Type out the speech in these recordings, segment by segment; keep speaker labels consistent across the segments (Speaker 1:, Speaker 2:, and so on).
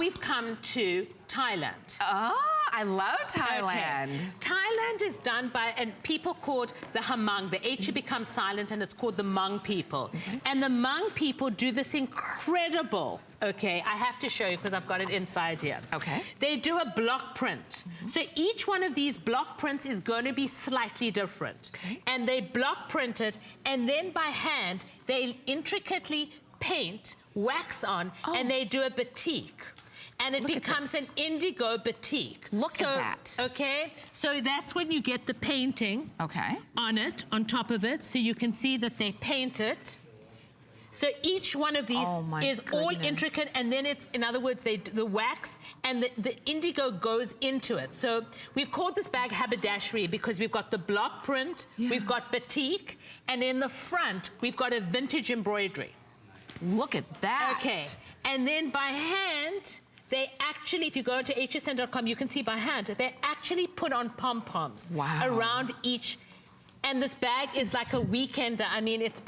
Speaker 1: we've come to Thailand.
Speaker 2: Oh, I love Thailand.
Speaker 1: Okay. Thailand is done by, and people called the Hmong, the H becomes silent, and it's called the Hmong people. And the Hmong people do this incredible, okay, I have to show you because I've got it inside here.
Speaker 2: Okay.
Speaker 1: They do a block print. So each one of these block prints is going to be slightly different.
Speaker 2: Okay.
Speaker 1: And they block print it, and then by hand, they intricately paint, wax on, and they do a batik. And it becomes an indigo batik.
Speaker 2: Look at that.
Speaker 1: Okay, so that's when you get the painting on it, on top of it. So you can see that they paint it. So each one of these is all intricate, and then it's, in other words, the wax and the indigo goes into it. So we've called this bag haberdashery because we've got the block print, we've got batik, and in the front, we've got a vintage embroidery.
Speaker 2: Look at that.
Speaker 1: Okay, and then by hand, they actually, if you go to hsn.com, you can see by hand, they actually put on pom-poms around each. And this bag is like a weekender. I mean, it's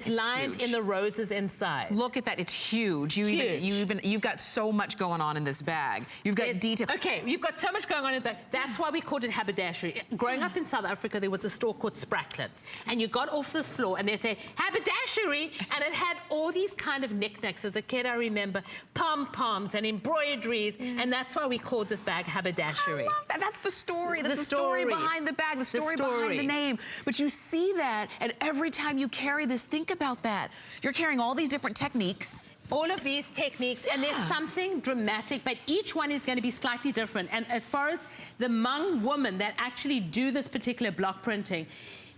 Speaker 1: lined huge in the roses inside.
Speaker 2: Look at that, it's huge. You've got so much going on in this bag. You've got detail.
Speaker 1: Okay, you've got so much going on in the bag. That's why we called it haberdashery. Growing up in South Africa, there was a store called Spratlet's. And you got off this floor and they say, haberdashery, and it had all these kind of knickknacks. As a kid, I remember pom-poms and embroideries, and that's why we called this bag haberdashery.
Speaker 2: I love that. That's the story. That's the story behind the bag, the story behind the name. But you see that, and every time you carry this, think about that. You're carrying all these different techniques.
Speaker 1: All of these techniques, and there's something dramatic, but each one is going to be slightly different. And as far as the Hmong women that actually do this particular block printing,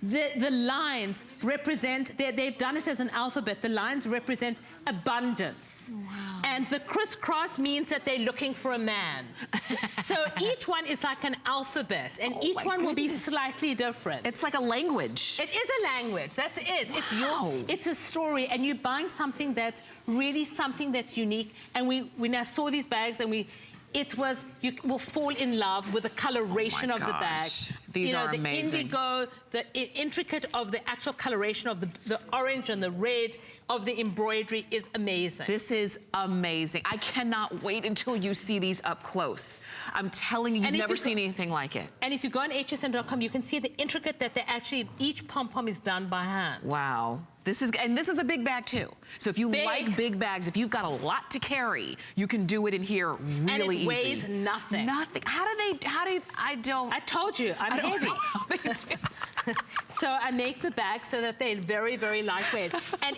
Speaker 1: the lines represent, they've done it as an alphabet, the lines represent abundance. Wow. And the crisscross means that they're looking for a man. So each one is like an alphabet, and each one will be slightly different.
Speaker 2: It's like a language.
Speaker 1: It is a language, that's it. It's a story, and you're buying something that's really something that's unique. And when I saw these bags, and you will fall in love with the coloration of the bag.
Speaker 2: These are amazing.
Speaker 1: The indigo, the intricate of the actual coloration of the orange and the red of the embroidery is amazing.
Speaker 2: This is amazing. I cannot wait until you see these up close. I'm telling you, you've never seen anything like it.
Speaker 1: And if you go on hsn.com, you can see the intricate that each pom-pom is done by hand.
Speaker 2: Wow. This is a big bag too. So if you like big bags, if you've got a lot to carry, you can do it in here really easy.
Speaker 1: And it weighs nothing.
Speaker 2: Nothing. I
Speaker 1: told you, I'm heavy. So I make the bags so that they're very, very lightweight. And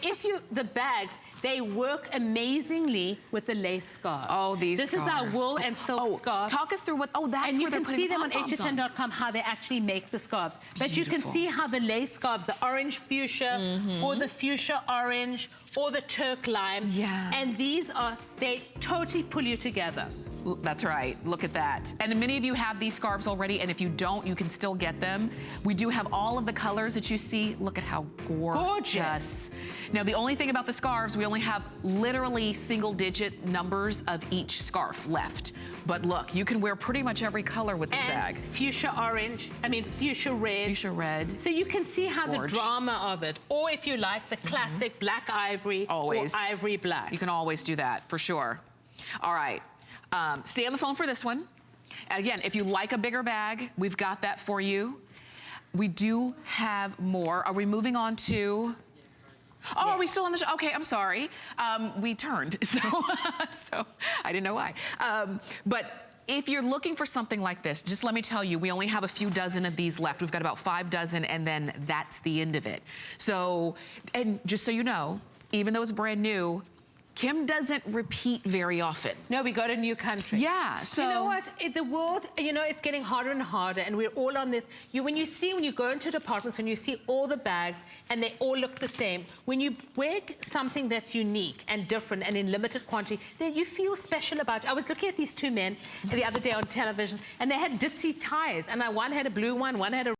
Speaker 1: the bags, they work amazingly with the lace scarves.
Speaker 2: Oh, these scarves.
Speaker 1: This is our wool and silk scarf.
Speaker 2: Talk us through what, that's
Speaker 1: and
Speaker 2: where
Speaker 1: you
Speaker 2: they're
Speaker 1: can see them on hsn.com how they actually make the scarves. But you can see how the lace scarves, the orange fuchsia, or the fuchsia orange, or the Turk lime.
Speaker 2: Yeah.
Speaker 1: And they totally pull you together.
Speaker 2: That's right, look at that. And many of you have these scarves already, and if you don't, you can still get them. We do have all of the colors that you see. Look at how gorgeous. Now, the only thing about the scarves, we only have literally single-digit numbers of each scarf left. But look, you can wear pretty much every color with this bag.
Speaker 1: Fuchsia orange, fuchsia red.
Speaker 2: Fuchsia red.
Speaker 1: So you can see how the drama of it, or if you like, the classic black ivory or ivory black.
Speaker 2: You can always do that, for sure. All right. Stay on the phone for this one. Again, if you like a bigger bag, we've got that for you. We do have more. Are we moving on to... Oh, are we still on the show? Okay, I'm sorry. We turned, so I didn't know why. But if you're looking for something like this, just let me tell you, we only have a few dozen of these left. We've got about 5 dozen, and then that's the end of it. So, and just so you know, even though it's brand new, Kim doesn't repeat very often.
Speaker 1: No, we got a new country.
Speaker 2: Yeah, so...
Speaker 1: You know what? The world, it's getting harder and harder, and we're all on this. When you go into departments, when you see all the bags, and they all look the same, when you wear something that's unique and different and in limited quantity, then you feel special about it. I was looking at these 2 men the other day on television, and they had ditzy ties, and one had a blue one had a